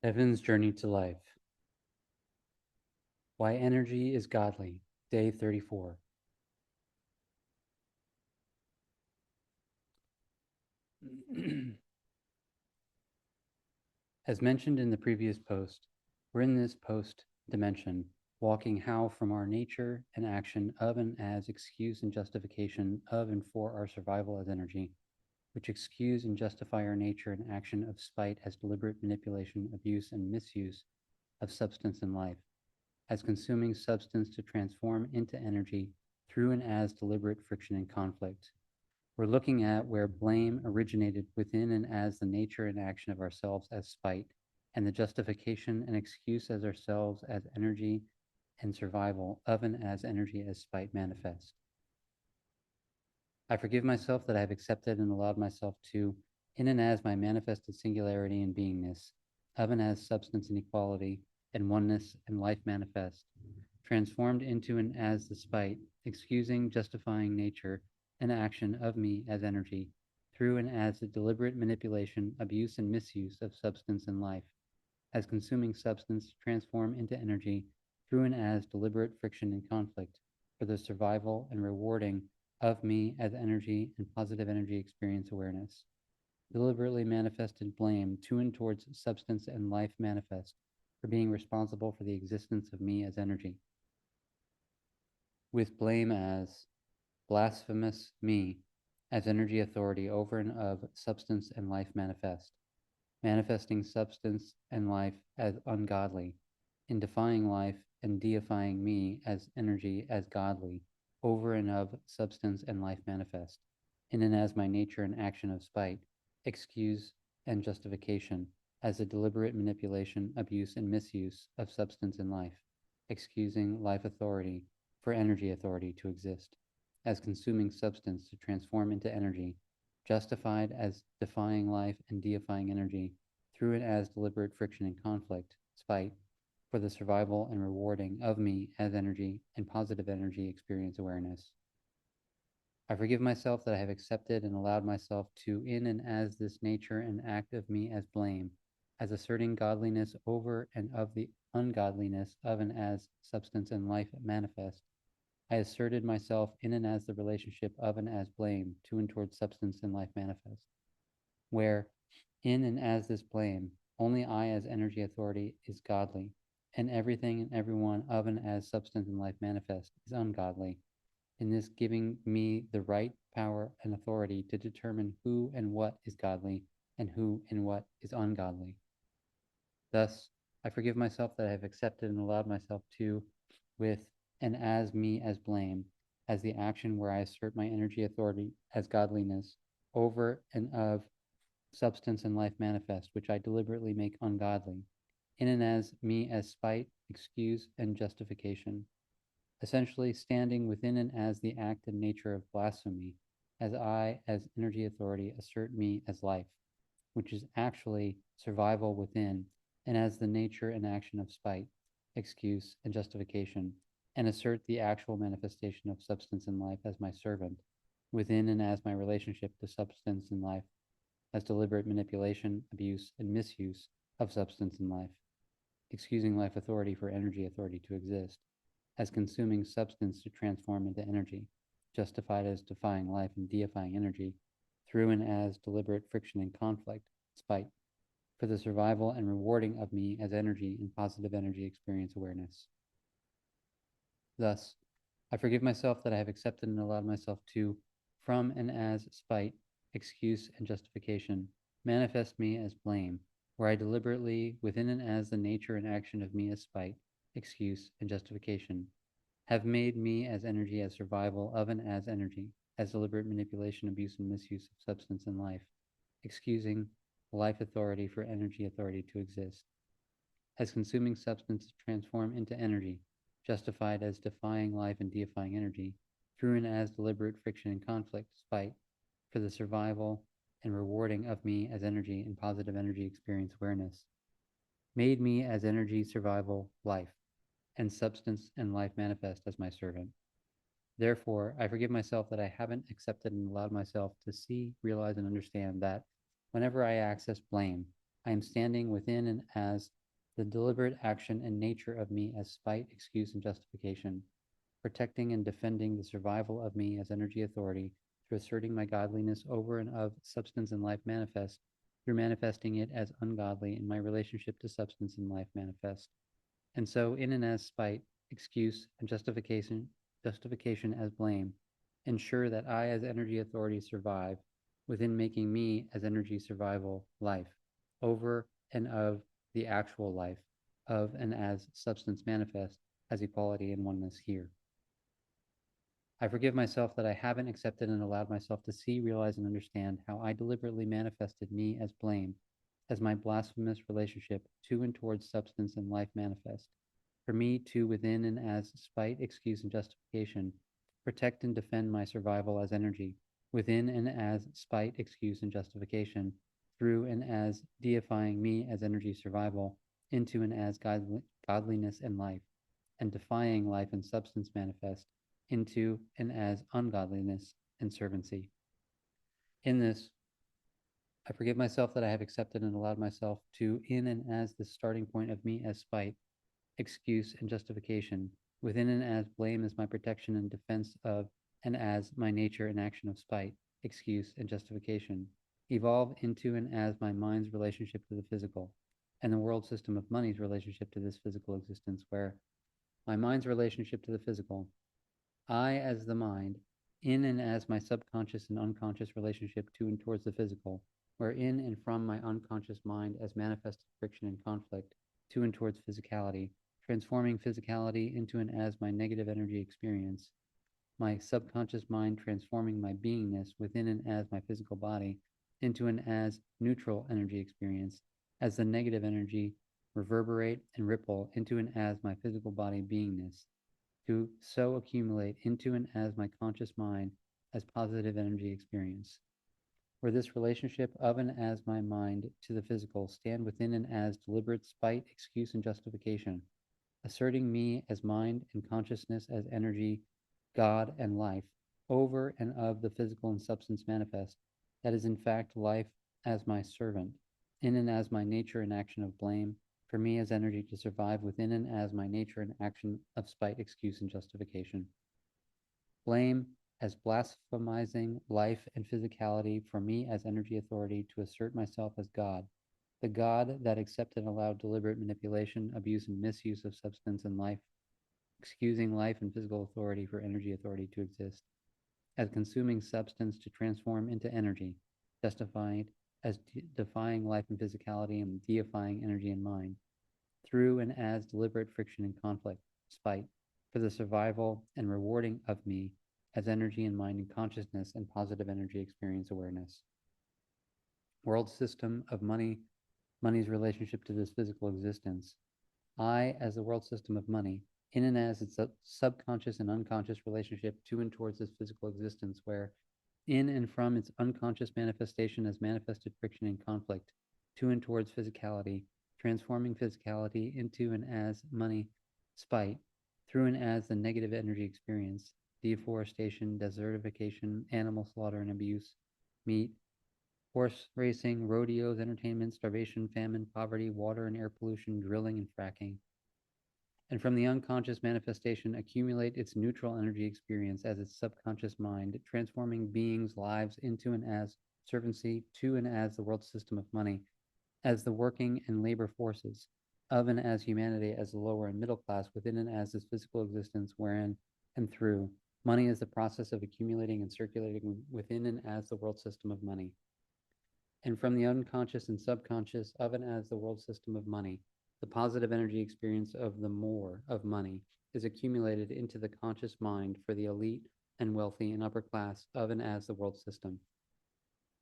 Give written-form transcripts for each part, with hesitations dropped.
Evan's Journey to Life. Why Energy is Godly, Day 34. As mentioned in the previous post, we're in this post dimension, walking how from our nature and action of and as excuse and justification of and for our survival as energy, which excuse and justify our nature and action of spite as deliberate manipulation, abuse, and misuse of substance and life, as consuming substance to transform into energy through and as deliberate friction and conflict. We're looking at where blame originated within and as the nature and action of ourselves as spite, and the justification and excuse as ourselves as energy and survival of and as energy as spite manifest. I forgive myself that I have accepted and allowed myself to, in and as my manifested singularity and beingness, of and as substance and equality and oneness and life manifest, transformed into and as the spite, excusing, justifying nature and action of me as energy, through and as the deliberate manipulation, abuse, and misuse of substance and life, as consuming substance to transform into energy, through and as deliberate friction and conflict, for the survival and rewarding of me as energy and positive energy experience awareness. Deliberately manifested blame to and towards substance and life manifest for being responsible for the existence of me as energy. With blame as blasphemous me as energy authority over and of substance and life manifest, manifesting substance and life as ungodly, in defying life and deifying me as energy as godly, over and of substance and life manifest, in and as my nature and action of spite, excuse, and justification, as a deliberate manipulation, abuse, and misuse of substance and life, excusing life authority for energy authority to exist, as consuming substance to transform into energy, justified as defying life and deifying energy, through and as deliberate friction and conflict, spite, for the survival and rewarding of me as energy and positive energy experience awareness. I forgive myself that I have accepted and allowed myself to, in and as this nature and act of me as blame, as asserting godliness over and of the ungodliness of and as substance and life manifest. I asserted myself in and as the relationship of and as blame to and towards substance and life manifest, where, in and as this blame, only I as energy authority is godly, and everything and everyone of and as substance and life manifest is ungodly, in this giving me the right power and authority to determine who and what is godly and who and what is ungodly. Thus, I forgive myself that I have accepted and allowed myself to, with and as me as blame, as the action where I assert my energy authority as godliness over and of substance and life manifest, which I deliberately make ungodly, in and as me as spite, excuse, and justification, essentially standing within and as the act and nature of blasphemy, as I, as energy authority, assert me as life, which is actually survival within, and as the nature and action of spite, excuse, and justification, and assert the actual manifestation of substance and life as my servant, within and as my relationship to substance and life, as deliberate manipulation, abuse, and misuse of substance and life, excusing life authority for energy authority to exist, as consuming substance to transform into energy, justified as defying life and deifying energy, through and as deliberate friction and conflict, spite, for the survival and rewarding of me as energy and positive energy experience awareness. Thus, I forgive myself that I have accepted and allowed myself to, from and as spite, excuse, and justification, manifest me as blame, where I deliberately, within and as the nature and action of me as spite, excuse, and justification, have made me as energy as survival of and as energy, as deliberate manipulation, abuse, and misuse of substance and life, excusing life authority for energy authority to exist, as consuming substance to transform into energy, justified as defying life and deifying energy, through and as deliberate friction and conflict, spite, for the survival and rewarding of me as energy and positive energy experience awareness, made me as energy, survival, life, and substance and life manifest as my servant. Therefore, I forgive myself that I haven't accepted and allowed myself to see, realize, and understand that whenever I access blame, I am standing within and as the deliberate action and nature of me as spite, excuse, and justification, protecting and defending the survival of me as energy authority through asserting my godliness over and of substance and life manifest, through manifesting it as ungodly in my relationship to substance and life manifest. And so in and as spite, excuse, and justification as blame, ensure that I as energy authority survive within making me as energy survival life, over and of the actual life, of and as substance manifest as equality and oneness here. I forgive myself that I haven't accepted and allowed myself to see, realize, and understand how I deliberately manifested me as blame, as my blasphemous relationship to and towards substance and life manifest. For me to within and as spite, excuse, and justification, protect and defend my survival as energy, within and as spite, excuse, and justification, through and as deifying me as energy survival, into and as godliness and life, and defying life and substance manifest, into and as ungodliness and servancy. In this, I forgive myself that I have accepted and allowed myself to, in and as the starting point of me as spite, excuse, and justification, within and as blame as my protection and defense of, and as my nature and action of spite, excuse, and justification, evolve into and as my mind's relationship to the physical, and the world system of money's relationship to this physical existence, where my mind's relationship to the physical, I as the mind, in and as my subconscious and unconscious relationship to and towards the physical, where in and from my unconscious mind as manifested friction and conflict to and towards physicality, transforming physicality into and as my negative energy experience, my subconscious mind transforming my beingness within and as my physical body into an as neutral energy experience, as the negative energy reverberate and ripple into and as my physical body beingness, to so accumulate into and as my conscious mind as positive energy experience, where this relationship of and as my mind to the physical stand within and as deliberate spite, excuse, and justification, asserting me as mind and consciousness as energy, God, and life, over and of the physical and substance manifest, that is in fact life as my servant, in and as my nature and action of blame, for me as energy to survive within and as my nature and action of spite, excuse, and justification. Blame as blasphemizing life and physicality for me as energy authority to assert myself as God, the God that accepted and allowed deliberate manipulation, abuse, and misuse of substance and life, excusing life and physical authority for energy authority to exist, as consuming substance to transform into energy, justified as defying life and physicality and deifying energy and mind, through and as deliberate friction and conflict, spite, for the survival and rewarding of me as energy and mind and consciousness and positive energy experience awareness. World system of money, money's relationship to this physical existence. I, as the world system of money, in and as its subconscious and unconscious relationship to and towards this physical existence, where in and from its unconscious manifestation as manifested friction and conflict, to and towards physicality, transforming physicality into and as money, spite, through and as the negative energy experience, deforestation, desertification, animal slaughter and abuse, meat, horse racing, rodeos, entertainment, starvation, famine, poverty, water and air pollution, drilling and fracking, and from the unconscious manifestation accumulate its neutral energy experience as its subconscious mind, transforming beings' lives into and as servancy to and as the world system of money, as the working and labor forces of and as humanity as the lower and middle class within and as this physical existence wherein and through money is the process of accumulating and circulating within and as the world system of money, and from the unconscious and subconscious of and as the world system of money, the positive energy experience of the more of money is accumulated into the conscious mind for the elite and wealthy and upper class of and as the world system.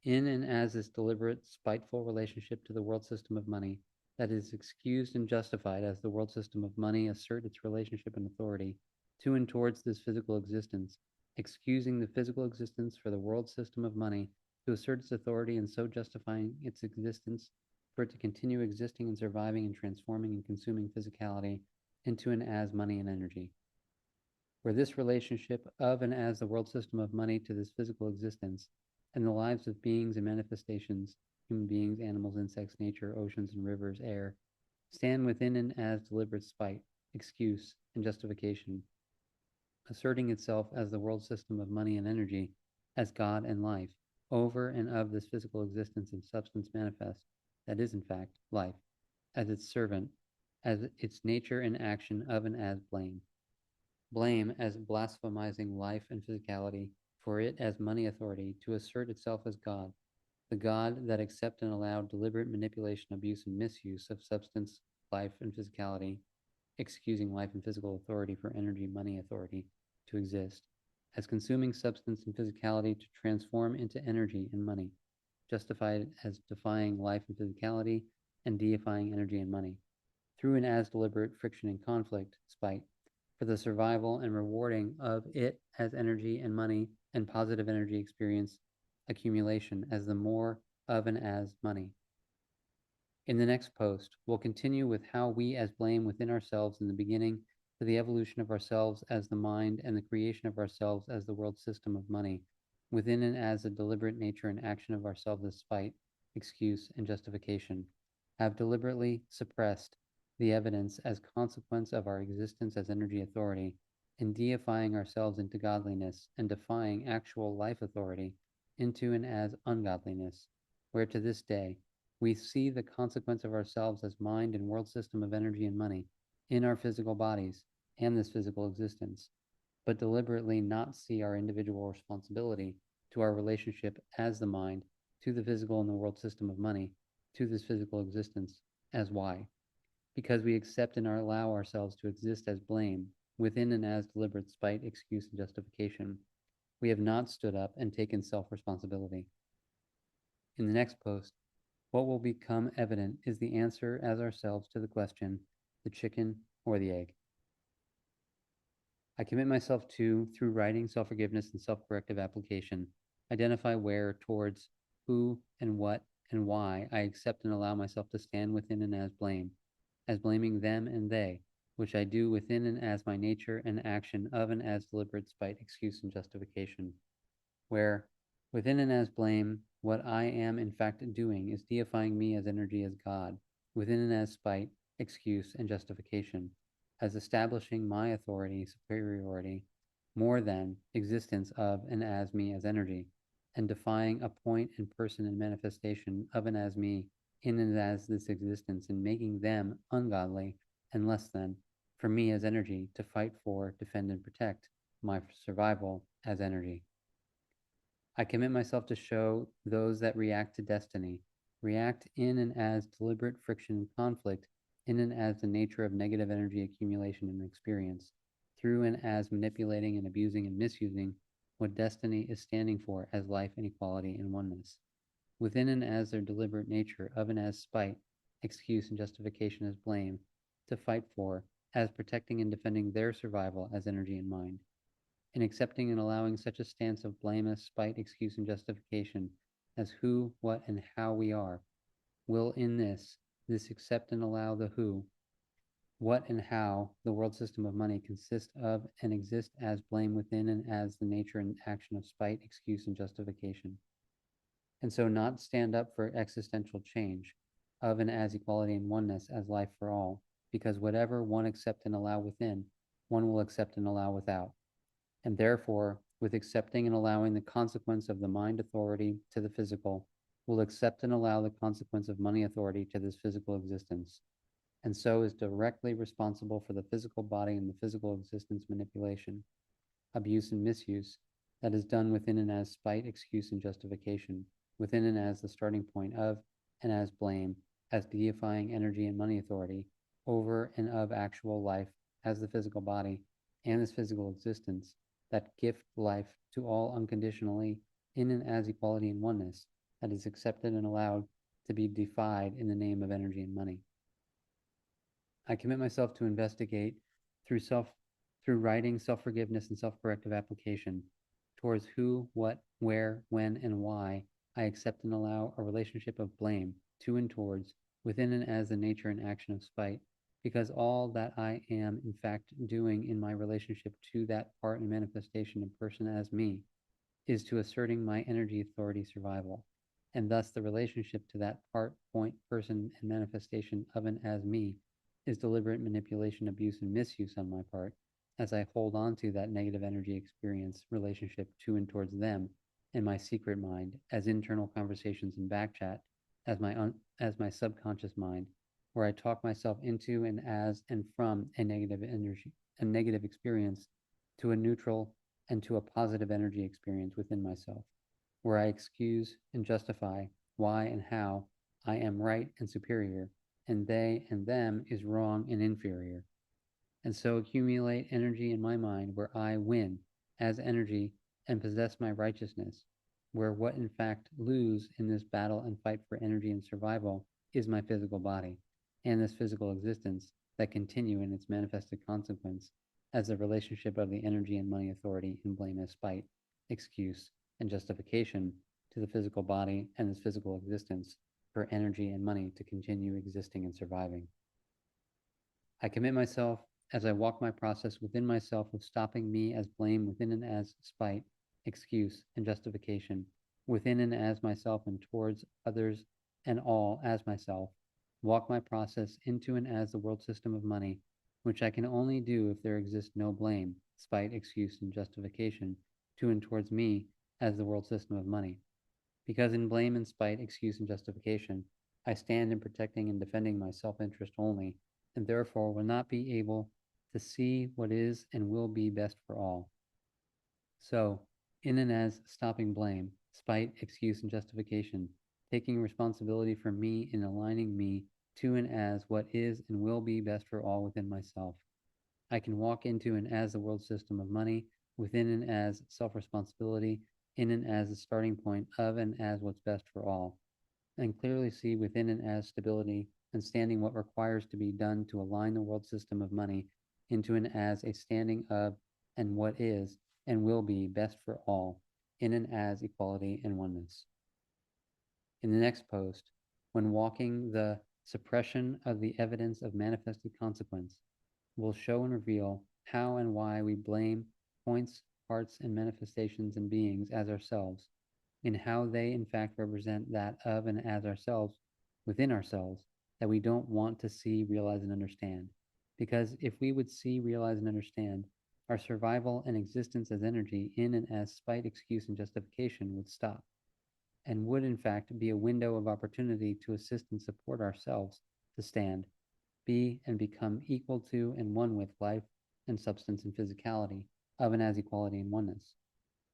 In and as this deliberate, spiteful relationship to the world system of money that is excused and justified as the world system of money assert its relationship and authority to and towards this physical existence, excusing the physical existence for the world system of money to assert its authority and so justifying its existence for it to continue existing and surviving and transforming and consuming physicality into and as money and energy. Where this relationship of and as the world system of money to this physical existence and the lives of beings and manifestations human beings, animals, insects, nature, oceans and rivers, air, stand within and as deliberate spite, excuse, and justification, asserting itself as the world system of money and energy, as God and life, over and of this physical existence and substance manifest, that is in fact life, as its servant, as its nature and action of and as blame. Blame as blasphemizing life and physicality, for it as money authority, to assert itself as God, the God that accept and allow deliberate manipulation, abuse, and misuse of substance, life, and physicality, excusing life and physical authority for energy, money authority to exist, as consuming substance and physicality to transform into energy and money, justified as defying life and physicality and deifying energy and money, through and as deliberate friction and conflict, spite, for the survival and rewarding of it as energy and money and positive energy experience accumulation as the more of and as money. In the next post, we'll continue with how we as blame within ourselves in the beginning to the evolution of ourselves as the mind and the creation of ourselves as the world system of money, within and as the deliberate nature and action of ourselves as spite, excuse, and justification, have deliberately suppressed the evidence as consequence of our existence as energy authority, in deifying ourselves into godliness and defying actual life authority into and as ungodliness, where to this day we see the consequence of ourselves as mind and world system of energy and money in our physical bodies and this physical existence, but deliberately not see our individual responsibility to our relationship as the mind to the physical and the world system of money to this physical existence as why. Because we accept and allow ourselves to exist as blame within and as deliberate spite, excuse, and justification, we have not stood up and taken self-responsibility. In the next post, what will become evident is the answer as ourselves to the question, the chicken or the egg. I commit myself to, through writing, self-forgiveness, and self-corrective application, identify where, towards, who, and what, and why I accept and allow myself to stand within and as blame, as blaming them and they, which I do within and as my nature and action of and as deliberate spite, excuse, and justification, where, within and as blame, what I am in fact doing is deifying me as energy as God, within and as spite, excuse, and justification, as establishing my authority, superiority, more than existence of and as me as energy, and defying a point and person and manifestation of and as me in and as this existence, and making them ungodly and less than, for me as energy to fight for, defend, and protect my survival as energy. I commit myself to show those that react to destiny, react in and as deliberate friction and conflict, in and as the nature of negative energy accumulation and experience, through and as manipulating and abusing and misusing what destiny is standing for as life and equality and oneness, within and as their deliberate nature of and as spite, excuse, and justification as blame, to fight for, as protecting and defending their survival as energy and mind. In accepting and allowing such a stance of blame as spite, excuse, and justification as who, what, and how we are, will in this accept and allow the who, what, and how the world system of money consist of and exist as blame within and as the nature and action of spite, excuse, and justification. And so not stand up for existential change of and as equality and oneness as life for all, because whatever one accept and allow within, one will accept and allow without. And therefore, with accepting and allowing the consequence of the mind authority to the physical, will accept and allow the consequence of money authority to this physical existence, and so is directly responsible for the physical body and the physical existence manipulation, abuse, and misuse that is done within and as spite, excuse, and justification, within and as the starting point of and as blame, as deifying energy and money authority over and of actual life as the physical body and this physical existence that gift life to all unconditionally in and as equality and oneness that is accepted and allowed to be defied in the name of energy and money. I commit myself to investigate through writing, self-forgiveness, and self-corrective application towards who, what, where, when, and why I accept and allow a relationship of blame to and towards, within and as the nature and action of spite, because all that I am in fact doing in my relationship to that part and manifestation and person as me is to asserting my energy authority survival, and thus the relationship to that part, point, person, and manifestation of and as me is deliberate manipulation, abuse, and misuse on my part, as I hold on to that negative energy experience relationship to and towards them in my secret mind, as internal conversations and backchat, as my subconscious mind, where I talk myself into and as and from a negative experience to a neutral and to a positive energy experience within myself, where I excuse and justify why and how I am right and superior, and they and them is wrong and inferior, and so accumulate energy in my mind where I win as energy and possess my righteousness, where what in fact lose in this battle and fight for energy and survival is my physical body and this physical existence that continue in its manifested consequence as the relationship of the energy and money authority in blame as spite, excuse, and justification to the physical body and its physical existence for energy and money to continue existing and surviving. I commit myself as I walk my process within myself of stopping me as blame within and as spite, excuse, and justification within and as myself and towards others and all as myself. Walk my process into and as the world system of money, which I can only do if there exists no blame, spite, excuse, and justification to and towards me as the world system of money. Because in blame and spite, excuse, and justification, I stand in protecting and defending my self interest only, and therefore will not be able to see what is and will be best for all. So, in and as stopping blame, spite, excuse, and justification, taking responsibility for me and aligning me to and as what is and will be best for all within myself. I can walk into and as the world system of money, within and as self responsibility, in and as the starting point of and as what's best for all, and clearly see within and as stability and standing what requires to be done to align the world system of money into and as a standing of and what is and will be best for all, in and as equality and oneness. In the next post, when walking the suppression of the evidence of manifested consequence, will show and reveal how and why we blame points, parts, and manifestations and beings as ourselves, and how they in fact represent that of and as ourselves within ourselves that we don't want to see, realize, and understand. Because if we would see, realize, and understand, our survival and existence as energy in and as spite, excuse, and justification would stop, and would in fact be a window of opportunity to assist and support ourselves to stand, be, and become equal to and one with life and substance and physicality of and as equality and oneness.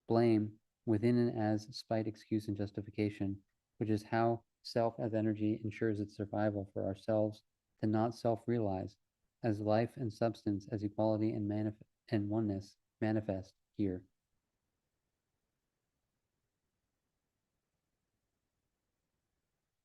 Blame within and as spite, excuse, and justification, which is how self as energy ensures its survival for ourselves to not self-realize as life and substance as equality and oneness manifest here